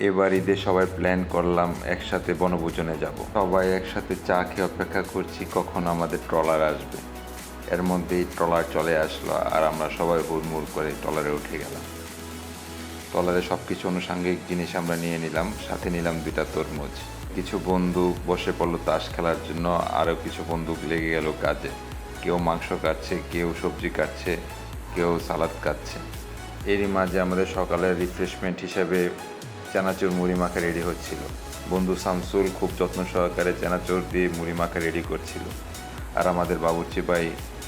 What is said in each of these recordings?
এবার ঈদে সবাই প্ল্যান করলাম একসাথে বনভোজনে যাব। সবাই একসাথে চা খেয়ে অপেক্ষা করছি কখন আমাদের ট্রলার আসবে। এর মধ্যেই ট্রলার চলে আসলো আর আমরা সবাই হুড়মুড় করে ট্রলারে উঠে গেলাম। ট্রলারে সব কিছু আনুষঙ্গিক জিনিস আমরা নিয়ে নিলাম, সাথে নিলাম 2টা তরমুজ। কিছু বন্ধু বসে পড়লো তাস খেলার জন্য, আরও কিছু বন্ধু লেগে গেল কাজে। কেউ মাংস কাটছে, কেউ সবজি কাটছে, কেউ সালাদ কাটছে। এরই মাঝে আমাদের সকালের রিফ্রেশমেন্ট হিসেবে চানাচুর মুড়ি মাখা রেডি হচ্ছিল। বন্ধু শামসুল খুব যত্ন সহকারে চানাচুর দিয়ে মুড়ি মাখা রেডি করছিল, আর আমাদের বাবুর্চি ভাই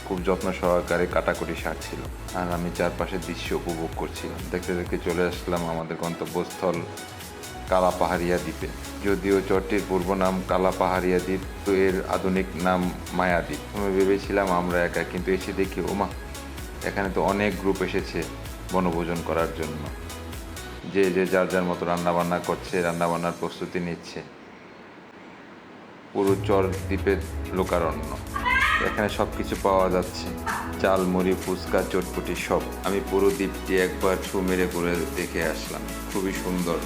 খুব যত্ন সহকারে কাটাকুটি সারছিল, আর আমি চারপাশের দৃশ্য উপভোগ করছিলাম। দেখতে দেখতে চলে আসলাম আমাদের গন্তব্যস্থল কালা পাহাড়িয়া দ্বীপে। যদিও চরটির পূর্ব নাম কালা পাহাড়িয়া দ্বীপ, তো এর আধুনিক নাম মায়া দ্বীপ। আমি ভেবেছিলাম আমরা একা, কিন্তু এসে দেখি ওমা, এখানে তো অনেক গ্রুপ এসেছে বনভোজন করার জন্য। যে যে যার যার মতো রান্নাবান্না করছে, রান্নাবান্নার প্রস্তুতি নিচ্ছে। পুরো চর দ্বীপের লোকারণ্য, এখানে সব কিছু পাওয়া যাচ্ছে, চাল, মুড়ি, ফুচকা, চটপটি সব। আমি পুরো দ্বীপটি একবার ছু মেরে করে দেখে আসলাম। খুবই সুন্দর,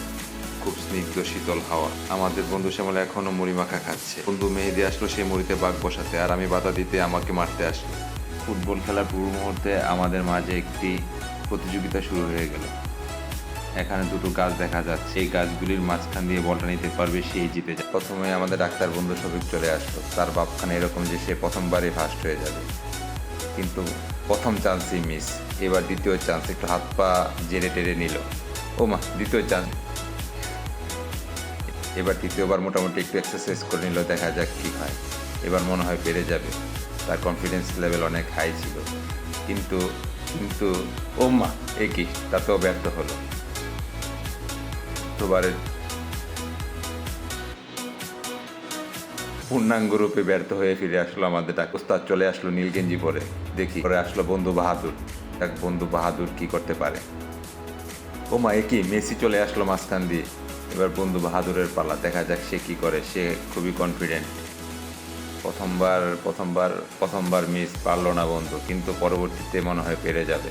খুব স্নিগ্ধ শীতল হাওয়া। আমাদের বন্ধু শ্যামল এখনও মুড়ি মাখা খাচ্ছে। বন্ধু মেহেদি আসলো সেই মুড়িতে বাঘ বসাতে, আর আমি বাধা দিতে আমাকে মারতে আসলো। ফুটবল খেলার পূর্ব মুহূর্তে আমাদের মাঝে একটি প্রতিযোগিতা শুরু হয়ে গেল। এখানে 2টো গাছ দেখা যাচ্ছে, এই গাছগুলির মাঝখান দিয়ে বলটা নিতে পারবে সেই জিতে যায়। প্রথমে আমাদের ডাক্তার বন্ধু শফিক চলে আসলো। তার বাপখানে এরকম যে সে প্রথমবারই ফার্স্ট হয়ে যাবে, কিন্তু প্রথম চান্সই মিস। এবার দ্বিতীয় চান্স, একটু হাত পা জেরে টেরে নিল। ও মা, দ্বিতীয় চান্স। এবার তৃতীয়বার মোটামুটি একটু এক্সারসাইজ করে নিল, দেখা যাক কী হয়। এবার মনে হয় পেরে যাবে, তার কনফিডেন্স লেভেল অনেক হাই ছিল। কিন্তু কিন্তু ও মা, এ কি, তাতেও ব্যর্থ হলো। বারের পূর্ণাঙ্গ রূপে ব্যর্থ হয়ে ফিরে আসলো আমাদের ওস্তাদ। চলে আসলো নীল গেঞ্জি পরে। দেখি পরে আসলো বন্ধু বাহাদুর। এক বন্ধু বাহাদুর কি করতে পারে। ও মা, একই মেসি চলে আসলো মাঝখান দিয়ে। এবার বন্ধু বাহাদুরের পালা, দেখা যাক সে কি করে। সে খুবই কনফিডেন্ট। প্রথমবার মিস, পারলো না বন্ধু, কিন্তু পরবর্তীতে মনে হয় পেরে যাবে।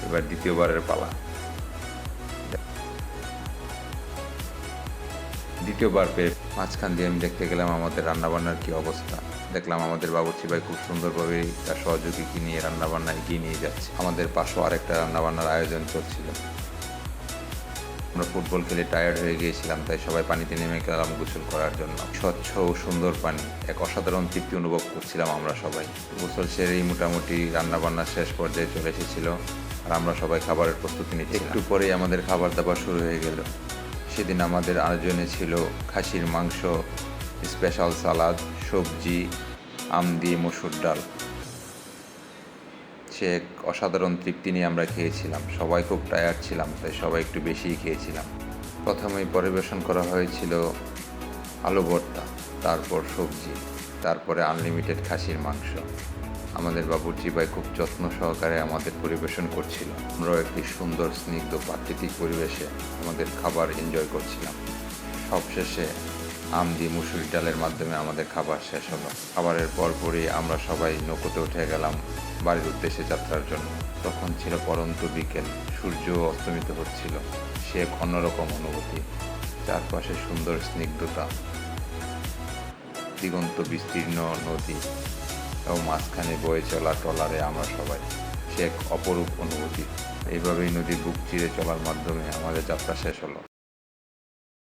এবার দ্বিতীয়বারের পালা। দ্বিতীয়বার পেয়ে মাঝখান দিয়ে আমি দেখতে গেলাম আমাদের রান্নাবান্নার কী অবস্থা। দেখলাম আমাদের বাবুর্চি ভাই খুব সুন্দরভাবে তার সহযোগীকে নিয়ে রান্নাবান্না এগিয়ে নিয়ে যাচ্ছে। আমাদের পাশেও আরেকটা রান্নাবান্নার আয়োজন চলছিল। আমরা ফুটবল খেলে টায়ার্ড হয়ে গিয়েছিলাম, তাই সবাই পানিতে নেমে গেলাম গোসল করার জন্য। স্বচ্ছ ও সুন্দর পানি, এক অসাধারণ তৃপ্তি অনুভব করছিলাম আমরা সবাই। গোসল সেরেই মোটামুটি রান্নাবান্না শেষ পর্যায়ে চলে এসেছিল, আর আমরা সবাই খাবারের প্রস্তুতি নিচ্ছি। একটু পরেই আমাদের খাবার দাবার শুরু হয়ে গেল। সেদিন আমাদের আয়োজনে ছিল খাসির মাংস, স্পেশাল সালাদ, সবজি, আম দিয়ে মসুর ডাল। সে এক অসাধারণ তৃপ্তি নিয়ে আমরা খেয়েছিলাম। সবাই খুব টায়ার্ড ছিলাম, তাই সবাই একটু বেশিই খেয়েছিলাম। প্রথমেই পরিবেশন করা হয়েছিল আলু ভর্তা, তারপর সবজি, তারপরে আনলিমিটেড খাসির মাংস। আমাদের বাবুর্চি ভাই খুব যত্ন সহকারে আমাদের পরিবেশন করছিল। আমরাও একটি সুন্দর স্নিগ্ধ প্রাকৃতিক পরিবেশে আমাদের খাবার এনজয় করছিলাম। সবশেষে আম দিয়ে মুসুরি ডালের মাধ্যমে আমাদের খাবার শেষ হলো। খাবারের পরপরই আমরা সবাই নৌকোতে উঠে গেলাম বাড়ির উদ্দেশ্যে যাত্রার জন্য। তখন ছিল পরন্ত বিকেল, সূর্য অস্তমিত হচ্ছিল। সে এক অন্যরকম অনুভূতি। চারপাশে সুন্দর স্নিগ্ধতা, দিগন্ত বিস্তীর্ণ নদী এবং মাঝখানে বয়ে চলা ট্রলারে আমরা সবাই। সে এক অপরূপ অনুভূতি। এইভাবেই নদীর বুক চিরে চলার মাধ্যমে আমাদের যাত্রা শেষ হলো।